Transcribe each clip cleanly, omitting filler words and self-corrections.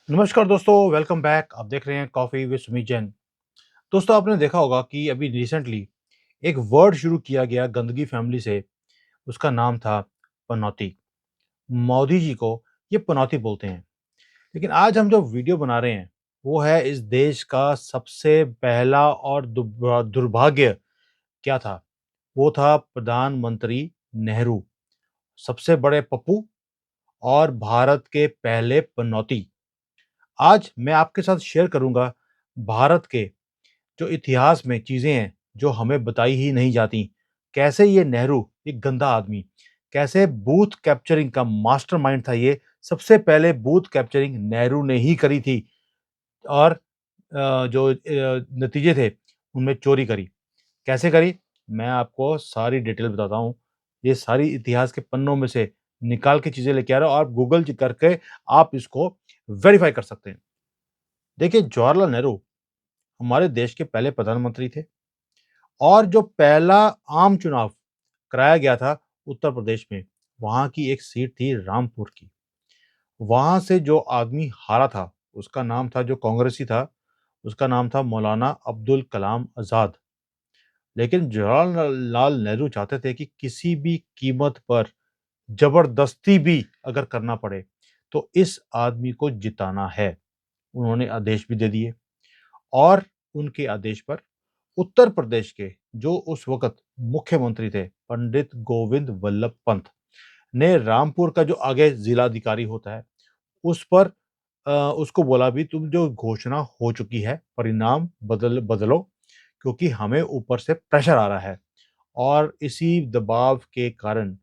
नमस्कार दोस्तों, welcome back. आप देख रहे हैं कॉफी विद सुमित जैन। दोस्तों, आपने देखा होगा कि अभी रिसेंटली एक वर्ड शुरू किया गया गंदगी फैमिली से। उसका नाम था पनौती। मोदी जी को ये पनौती बोलते हैं। लेकिन आज हम जो वीडियो बना रहे हैं वो है इस देश का सबसे पहला और दुर्भाग्य क्या था। वो था प्रधानमंत्री नेहरू, सबसे बड़े पप्पू और भारत के पहले पनौती। आज मैं आपके साथ शेयर करूंगा भारत के जो इतिहास में चीजें हैं जो हमें बताई ही नहीं जाती। कैसे ये नेहरू एक गंदा आदमी, कैसे बूथ कैप्चरिंग का मास्टरमाइंड था। ये सबसे पहले बूथ कैप्चरिंग नेहरू ने ही करी थी और जो नतीजे थे उनमें चोरी करी। कैसे करी, मैं आपको सारी डिटेल बताता हूँ। ये सारी इतिहास के पन्नों में से निकाल के चीजें लेके आ रहा हूँ और गूगल करके आप इसको वेरीफाई कर सकते हैं। देखिए, जवाहरलाल नेहरू हमारे देश के पहले प्रधानमंत्री थे और जो पहला आम चुनाव कराया गया था उत्तर प्रदेश में, वहां की एक सीट थी रामपुर की। वहां से जो आदमी हारा था उसका नाम था, जो कांग्रेसी था, उसका नाम था मौलाना अब्दुल कलाम आजाद। लेकिन जवाहरलाल नेहरू चाहते थे कि किसी भी कीमत पर, जबरदस्ती भी अगर करना पड़े, तो इस आदमी को जिताना है। उन्होंने आदेश भी दे दिए और उनके आदेश पर उत्तर प्रदेश के जो उस वक़्त मुख्यमंत्री थे, पंडित गोविंद वल्लभ पंत ने रामपुर का जो आगे जिलाधिकारी होता है, उस पर उसको बोला भी, तुम जो घोषणा हो चुकी है, परिणाम बदलो, क्योंकि हमें ऊपर से प्रेशर आ रहा है। और इसी दबाव के कारण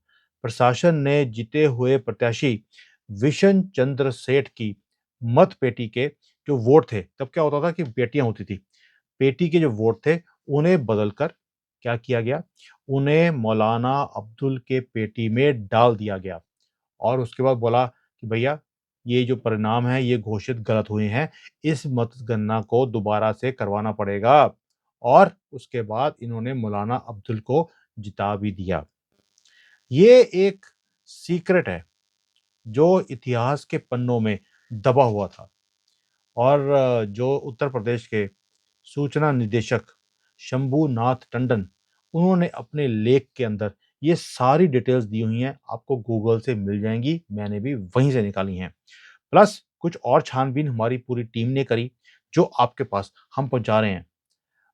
प्रशासन ने जीते हुए प्रत्याशी विशन चंद्र सेठ की मत पेटी के जो वोट थे, तब क्या होता था कि पेटियां होती थी, पेटी के जो वोट थे उन्हें बदलकर क्या किया गया, उन्हें मौलाना अब्दुल के पेटी में डाल दिया गया। और उसके बाद बोला कि भैया, ये जो परिणाम है ये घोषित गलत हुए हैं, इस मतगणना को दोबारा से करवाना पड़ेगा। और उसके बाद इन्होंने मौलाना अब्दुल को जिता भी दिया। ये एक सीक्रेट है जो इतिहास के पन्नों में दबा हुआ था। और जो उत्तर प्रदेश के सूचना निदेशक शंभूनाथ टंडन, उन्होंने अपने लेख के अंदर ये सारी डिटेल्स दी हुई हैं, आपको गूगल से मिल जाएंगी, मैंने भी वहीं से निकाली हैं। प्लस कुछ और छानबीन हमारी पूरी टीम ने करी जो आपके पास हम पहुंचा रहे हैं।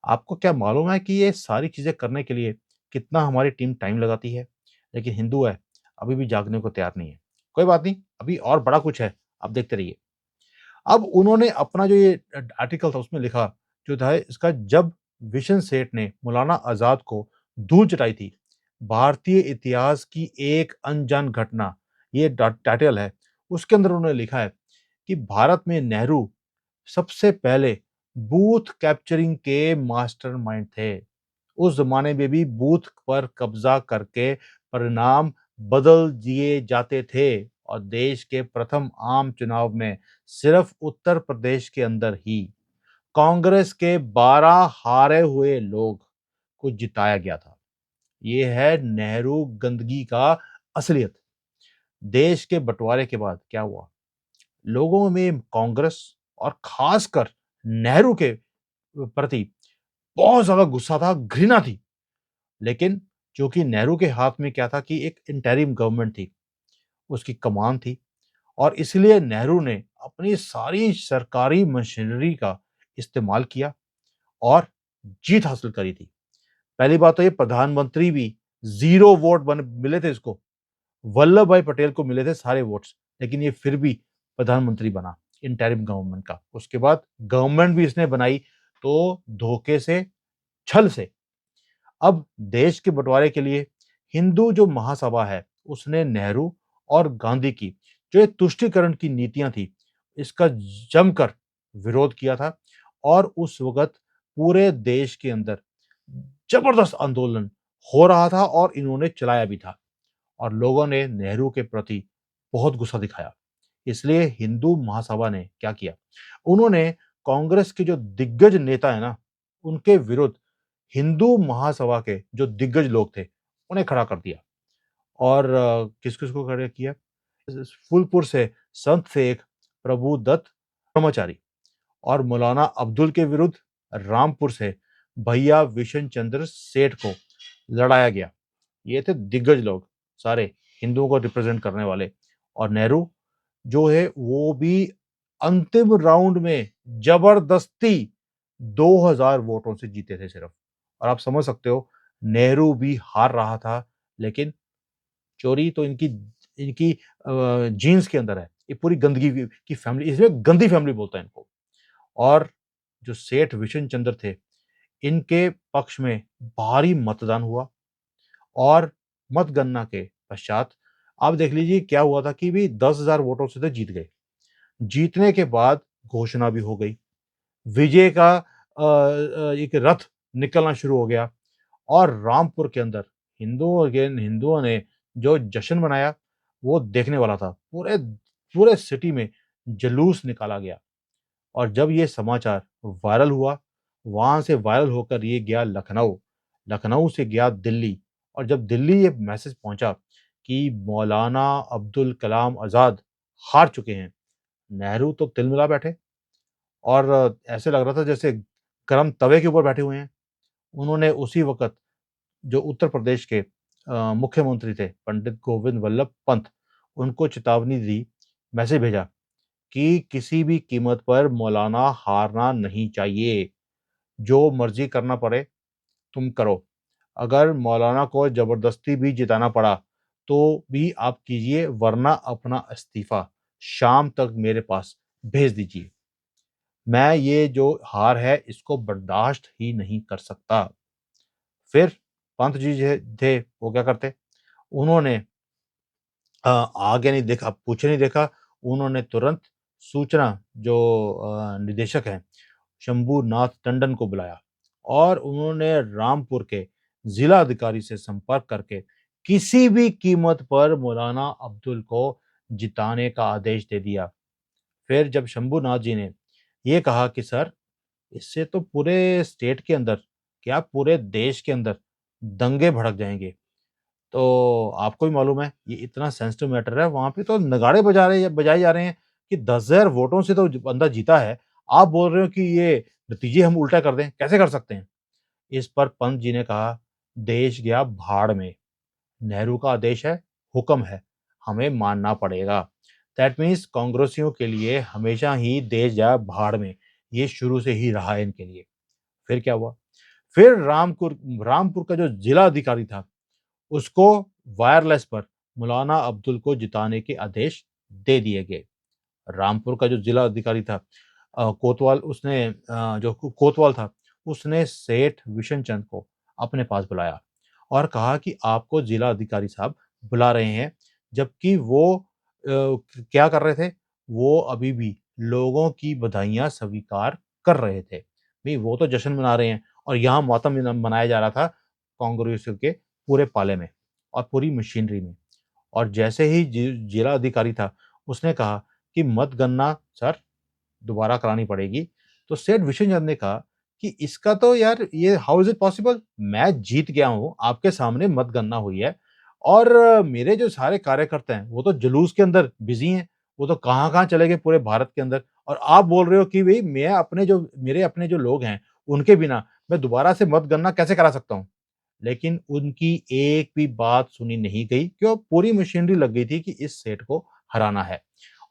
आपको क्या मालूम है कि ये सारी चीजें करने के लिए कितना हमारी टीम टाइम लगाती है? लेकिन हिंदू है, अभी भी जागने को तैयार नहीं है। कोई बात नहीं, अभी और बड़ा कुछ है, आप देखते रहिए। अब उन्होंने अपना जो ये आर्टिकल था उसमें लिखा जो था इसका, जब विशन सेठ ने मौलाना आजाद को धूल चटाई थी, भारतीय इतिहास की एक अनजान घटना, ये टाइटल है। उसके अंदर उन्होंने लिखा है कि भारत में नेहरू सबसे पहले बूथ कैप्चरिंग के मास्टरमाइंड थे। उस जमाने में भी बूथ पर कब्जा करके परिणाम बदल दिए जाते थे और देश के प्रथम आम चुनाव में सिर्फ उत्तर प्रदेश के अंदर ही कांग्रेस के 12 हारे हुए लोग को जिताया गया था। ये है नेहरू गंदगी का असलियत। देश के बंटवारे के बाद क्या हुआ, लोगों में कांग्रेस और खासकर नेहरू के प्रति बहुत ज्यादा गुस्सा था, घृणा थी। लेकिन चूंकि नेहरू के हाथ में क्या था कि एक इंटरिम गवर्नमेंट थी, उसकी कमान थी, और इसलिए नेहरू ने अपनी सारी सरकारी मशीनरी का इस्तेमाल किया और जीत हासिल करी थी। पहली बात तो ये, प्रधानमंत्री भी जीरो वोट बन मिले थे इसको, वल्लभ भाई पटेल को मिले थे सारे वोट्स, लेकिन ये फिर भी प्रधानमंत्री बना इंटरिम गवर्नमेंट का। उसके बाद गवर्नमेंट भी इसने बनाई तो धोखे से, छल से। अब देश के बंटवारे के लिए हिंदू जो महासभा है उसने नेहरू और गांधी की जो ये तुष्टीकरण की नीतियां थी, इसका जमकर विरोध किया था। और उस वक्त पूरे देश के अंदर जबरदस्त आंदोलन हो रहा था और इन्होंने चलाया भी था। और लोगों ने नेहरू के प्रति बहुत गुस्सा दिखाया। इसलिए हिंदू महासभा ने क्या किया, उन्होंने कांग्रेस के जो दिग्गज नेता है ना, उनके विरुद्ध हिंदू महासभा के जो दिग्गज लोग थे उन्हें खड़ा कर दिया। और किस किस को खड़ा किया, फूलपुर से संत शेख प्रभु दत्त, ब्रह्मचारी और मौलाना अब्दुल के विरुद्ध रामपुर से भैया विशन चंद्र सेठ को लड़ाया गया। ये थे दिग्गज लोग, सारे हिंदुओं को रिप्रेजेंट करने वाले। और नेहरू जो है वो भी अंतिम राउंड में जबरदस्ती 2000 वोटों से जीते थे सिर्फ। और आप समझ सकते हो नेहरू भी हार रहा था, लेकिन चोरी तो इनकी इनकी जीन्स के अंदर है। ये पूरी गंदगी की फैमिली, इसमें गंदी फैमिली बोलता है इनको। और जो सेठ विशन चंद्र थे, इनके पक्ष में भारी मतदान हुआ और मतगणना के पश्चात आप देख लीजिए क्या हुआ था कि भी 10,000 वोटों से तो जीत गए। जीतने के बाद घोषणा भी हो गई, विजय का एक रथ निकलना शुरू हो गया। और रामपुर के अंदर हिंदुओं ने जो जश्न मनाया वो देखने वाला था। पूरे पूरे सिटी में जुलूस निकाला गया। और जब ये समाचार वायरल हुआ, वहां से वायरल होकर ये गया लखनऊ, लखनऊ से गया दिल्ली। और जब दिल्ली ये मैसेज पहुंचा कि मौलाना अब्दुल कलाम आजाद हार चुके हैं, नेहरू तो तिलमिला बैठे। और ऐसे लग रहा था जैसे गरम तवे के ऊपर बैठे हुए हैं। उन्होंने उसी वक़्त जो उत्तर प्रदेश के मुख्यमंत्री थे पंडित गोविंद वल्लभ पंत, उनको चेतावनी दी, मैसेज भेजा कि किसी भी कीमत पर मौलाना हारना नहीं चाहिए। जो मर्ज़ी करना पड़े तुम करो। अगर मौलाना को ज़बरदस्ती भी जिताना पड़ा तो भी आप कीजिए, वरना अपना इस्तीफ़ा शाम तक मेरे पास भेज दीजिए। मैं ये जो हार है इसको बर्दाश्त ही नहीं कर सकता। फिर पंत जी जो थे वो क्या करते? उन्होंने आगे नहीं देखा, पीछे नहीं देखा, उन्होंने तुरंत सूचना जो निदेशक हैं शंभूनाथ टंडन को बुलाया और उन्होंने रामपुर के जिला अधिकारी से संपर्क करके किसी भी कीमत पर मौलाना अब्दुल को जिताने का आदेश दे दिया। फिर जब शंभूनाथ जी ने ये कहा कि सर, इससे तो पूरे स्टेट के अंदर, क्या पूरे देश के अंदर दंगे भड़क जाएँगे। तो आपको भी मालूम है ये इतना सेंसिटिव मैटर है, वहाँ पे तो नगाड़े बजाए जा रहे हैं कि 10,000 वोटों से तो बंदा जीता है। आप बोल रहे हो कि ये नतीजे हम उल्टा कर दें, कैसे कर सकते हैं? इस पर पंत जी ने कहा, देश गया भाड़ में। नेहरू का आदेश है, हुक्म है, हमें मानना पड़ेगा। दैट मीन्स कांग्रेसियों के लिए हमेशा ही देश जाए भाड़ में। ये शुरू से ही रहा है इनके लिए। फिर क्या हुआ? फिर रामपुर का जो जिला अधिकारी था, उसको वायरलेस पर मौलाना अब्दुल को जिताने के आदेश दे दिए गए। रामपुर का जो जिला अधिकारी था कोतवाल, उसने जो कोतवाल था, उसने सेठ विशन चंद को अपने पास बुलाया और कहा कि आपको जिला अधिकारी साहब बुला रहे हैं। जबकि वो क्या कर रहे थे? वो अभी भी लोगों की बधाइयाँ स्वीकार कर रहे थे। भई वो तो जश्न मना रहे हैं और यहाँ मातम मनाया जा रहा था कांग्रेसियों के पूरे पाले में और पूरी मशीनरी में। और जैसे ही जिला अधिकारी था, उसने कहा कि मतगणना सर दोबारा करानी पड़ेगी। तो सेठ विशेषज्ञ ने कहा कि इसका तो यार ये हाउ इज़ इट पॉसिबल? मैं जीत गया हूँ, आपके सामने मतगणना हुई है और मेरे जो सारे कार्यकर्ता हैं, वो तो जुलूस के अंदर बिज़ी हैं। वो तो कहाँ-कहाँ चले गए पूरे भारत के अंदर और आप बोल रहे हो कि भई मैं अपने जो मेरे अपने जो लोग हैं, उनके बिना मैं दोबारा से मतगणना कैसे करा सकता हूँ? लेकिन उनकी एक भी बात सुनी नहीं गई, क्यों? पूरी मशीनरी लग गई थी कि इस सेठ को हराना है।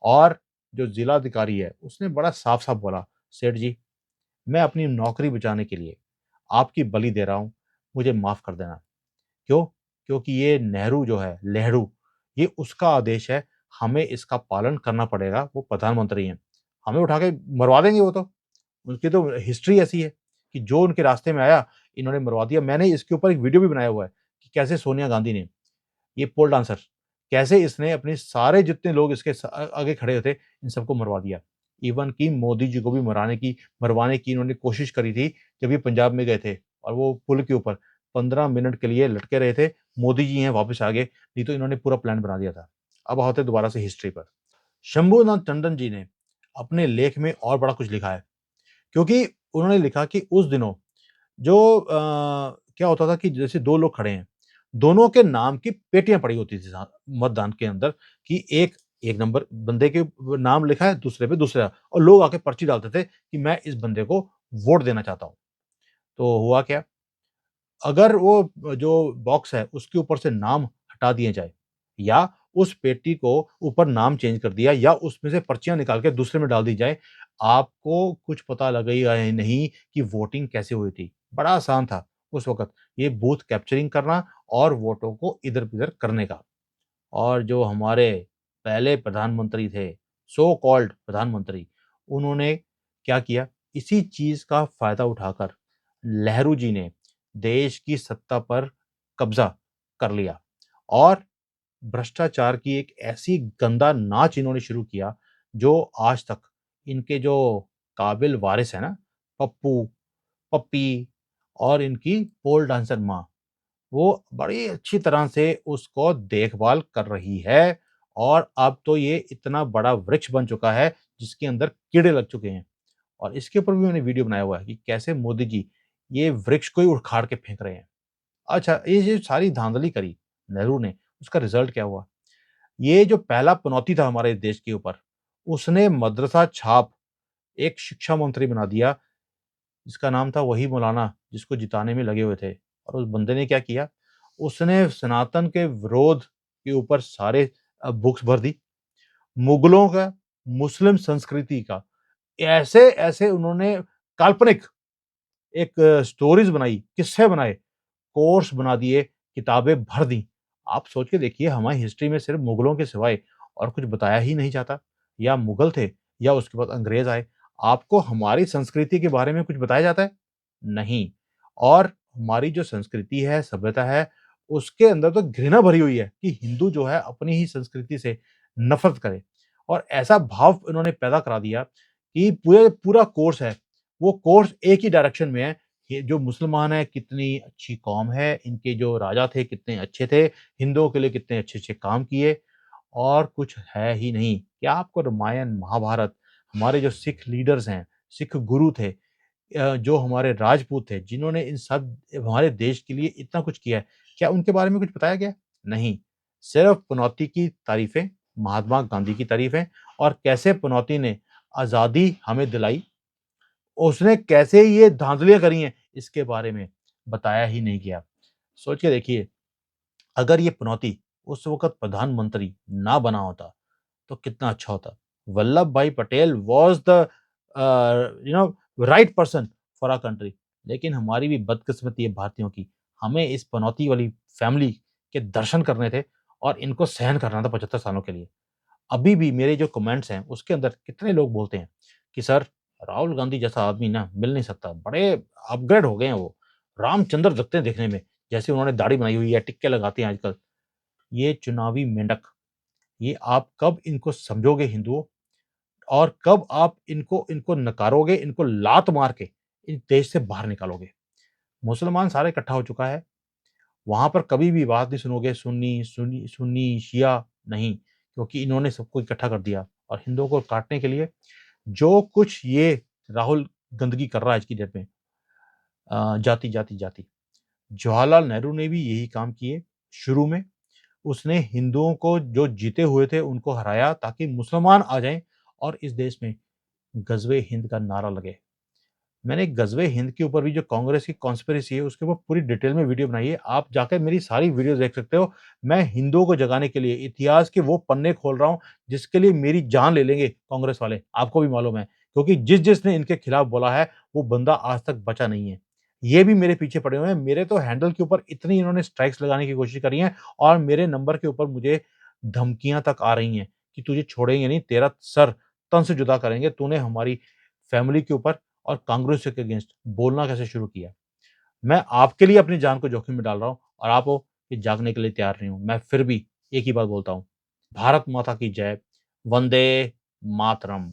और जो जिलाधिकारी है, उसने बड़ा साफ-साफ बोला, "सेठ जी, मैं अपनी नौकरी बचाने के लिए आपकी बलि दे रहा हूँ, मुझे माफ़ कर देना।" क्यों? क्योंकि ये नेहरू जो है, लेहरू, ये उसका आदेश है, हमें इसका पालन करना पड़ेगा, वो प्रधानमंत्री हैं। हमें उठा के मरवा देंगे वो तो। उनकी तो हिस्ट्री ऐसी है कि जो उनके रास्ते में आया, इन्होंने मरवा दिया। मैंने इसके ऊपर एक वीडियो भी बनाया हुआ है कि कैसे सोनिया गांधी ने, ये पोल डांसर, कैसे इसने अपने सारे जितने लोग इसके आगे खड़े थे, इन सबको मरवा दिया। इवन कि मोदी जी को भी मरवाने की इन्होंने कोशिश करी थी, जब ये पंजाब में गए थे और वो पुल के ऊपर 15 मिनट के लिए लटके रहे थे। मोदी जी हैं वापस आ गए, नहीं तो इन्होंने पूरा प्लान बना दिया था। अब आते हैं दोबारा से हिस्ट्री पर। शंभूनाथ टंडन जी ने अपने लेख में और बड़ा कुछ लिखा है, क्योंकि उन्होंने लिखा कि उस दिनों जो क्या होता था कि जैसे 2 लोग खड़े हैं, दोनों के नाम की पेटियाँ पड़ी होती थी मतदान के अंदर कि एक एक नंबर बंदे के नाम लिखा है, दूसरे पे दूसरा, और लोग आके पर्ची डालते थे कि मैं इस बंदे को वोट देना चाहता हूँ। तो हुआ क्या, अगर वो जो बॉक्स है उसके ऊपर से नाम हटा दिए जाए, या उस पेटी को ऊपर नाम चेंज कर दिया, या उसमें से पर्चियाँ निकाल के दूसरे में डाल दी जाए, आपको कुछ पता लगेगा ही नहीं कि वोटिंग कैसे हुई थी। बड़ा आसान था उस वक़्त ये बूथ कैप्चरिंग करना और वोटों को इधर-उधर करने का। और जो हमारे पहले प्रधानमंत्री थे, सो कॉल्ड प्रधानमंत्री, उन्होंने क्या किया, इसी चीज़ का फ़ायदा उठाकर नेहरू जी ने देश की सत्ता पर कब्ज़ा कर लिया और भ्रष्टाचार की एक ऐसी गंदा नाच इन्होंने शुरू किया, जो आज तक इनके जो काबिल वारिस हैं ना, पप्पू, पप्पी और इनकी पोल डांसर माँ, वो बड़ी अच्छी तरह से उसको देखभाल कर रही है, और अब तो ये इतना बड़ा वृक्ष बन चुका है, जिसके अंदर कीड़े लग चुके हैं। और इसके ऊपर भी मैंने वीडियो बनाया हुआ है कि कैसे मोदी जी ये वृक्ष को ही उखाड़ के फेंक रहे हैं। अच्छा, ये जो सारी धांधली करी नेहरू ने, उसका रिज़ल्ट क्या हुआ? ये जो पहला पनौती था हमारे देश के ऊपर, उसने मदरसा छाप एक शिक्षा मंत्री बना दिया, जिसका नाम था वही मौलाना, जिसको जिताने में लगे हुए थे। और उस बंदे ने क्या किया, उसने सनातन के विरोध के ऊपर सारे बुक्स भर दी। मुगलों का, मुस्लिम संस्कृति का, ऐसे-ऐसे उन्होंने काल्पनिक एक स्टोरीज़ बनाई, किस्से बनाए, कोर्स बना दिए, किताबें भर दी। आप सोच के देखिए, हमारी हिस्ट्री में सिर्फ़ मुगलों के सिवाय और कुछ बताया ही नहीं जाता। या मुगल थे, या उसके बाद अंग्रेज़ आए। आपको हमारी संस्कृति के बारे में कुछ बताया जाता है? नहीं। और हमारी जो संस्कृति है, सभ्यता है, उसके अंदर तो घृणा भरी हुई है कि हिंदू जो है अपनी ही संस्कृति से नफ़रत करे। और ऐसा भाव इन्होंने पैदा करा दिया कि पूरा कोर्स है, वो कोर्स एक ही डायरेक्शन में है। ये जो मुसलमान हैं कितनी अच्छी कौम है, इनके जो राजा थे कितने अच्छे थे, हिंदुओं के लिए कितने अच्छे-अच्छे काम किए, और कुछ है ही नहीं। क्या आपको रामायण, महाभारत, हमारे जो सिख लीडर्स हैं, सिख गुरु थे, जो हमारे राजपूत थे, जिन्होंने इन सब हमारे देश के लिए इतना कुछ किया है, क्या उनके बारे में कुछ बताया गया? नहीं। सिर्फ़ पनौती की तारीफ़ें, महात्मा गांधी की तारीफ़ें, और कैसे पनौती ने आज़ादी हमें दिलाई, उसने कैसे ये धांधलियाँ करी हैं, इसके बारे में बताया ही नहीं गया। सोच के देखिए, अगर ये पनौती उस वक़्त प्रधानमंत्री ना बना होता, तो कितना अच्छा होता। Vallabh bhai Patel was the right person for our country. लेकिन हमारी भी बदकिस्मती है भारतीयों की। हमें इस पनौती वाली फैमिली के दर्शन करने थे, और इनको सहन करना था 75 सालों के लिए। अभी भी मेरे जो कमेंट्स हैं, उसके अंदर कितने लोग बोलते हैं कि सर, राहुल गांधी जैसा आदमी ना मिल नहीं सकता, बड़े अपग्रेड हो गए हैं वो, रामचंद्र लगते हैं देखने में, जैसे उन्होंने दाढ़ी बनाई हुई है, टिक्के लगाते हैं आजकल। ये चुनावी मेंढक, ये आप कब इनको समझोगे हिंदुओं, और कब आप इनको इनको नकारोगे, इनको लात मार के इस देश से बाहर निकालोगे? मुसलमान सारा इकट्ठा हो चुका है, वहाँ पर कभी भी बात नहीं सुनोगे, सुन्नी, शिया नहीं, क्योंकि इन्होंने सबको इकट्ठा कर दिया। और हिंदुओं को काटने के लिए जो कुछ ये राहुल गंदगी कर रहा है आज की डेट में, जाति, जाति, जाति। जवाहरलाल नेहरू ने भी यही काम किए शुरू में। उसने हिंदुओं को जो जीते हुए थे उनको हराया, ताकि मुसलमान आ जाएँ और इस देश में गज़वे हिंद का नारा लगे। मैंने गज़वे हिंद के ऊपर भी, जो कांग्रेस की कॉन्स्पिरेसी है, उसके ऊपर पूरी डिटेल में वीडियो बनाई है। आप जाकर मेरी सारी वीडियोज़ देख सकते हो। मैं हिंदुओं को जगाने के लिए इतिहास के वो पन्ने खोल रहा हूँ, जिसके लिए मेरी जान ले लेंगे कांग्रेस वाले, आपको भी मालूम है। क्योंकि जिसने इनके खिलाफ बोला है, वो बंदा आज तक बचा नहीं है। ये भी मेरे पीछे पड़े हुए हैं। मेरे तो हैंडल के ऊपर इतनी इन्होंने स्ट्राइक्स लगाने की कोशिश करी है, और मेरे नंबर के ऊपर मुझे धमकियाँ तक आ रही हैं कि तुझे छोड़ेंगे नहीं, तेरा सर तन से जुदा करेंगे। तूने हमारी फैमिली के ऊपर और कांग्रेस के अगेंस्ट बोलना कैसे शुरू किया। मैं आपके लिए अपनी जान को जोखिम में डाल रहा हूँ, और आप हो कि जागने के लिए तैयार नहीं हूँ। मैं फिर भी एक ही बात बोलता हूँ, भारत माता की जय, वंदे मातरम।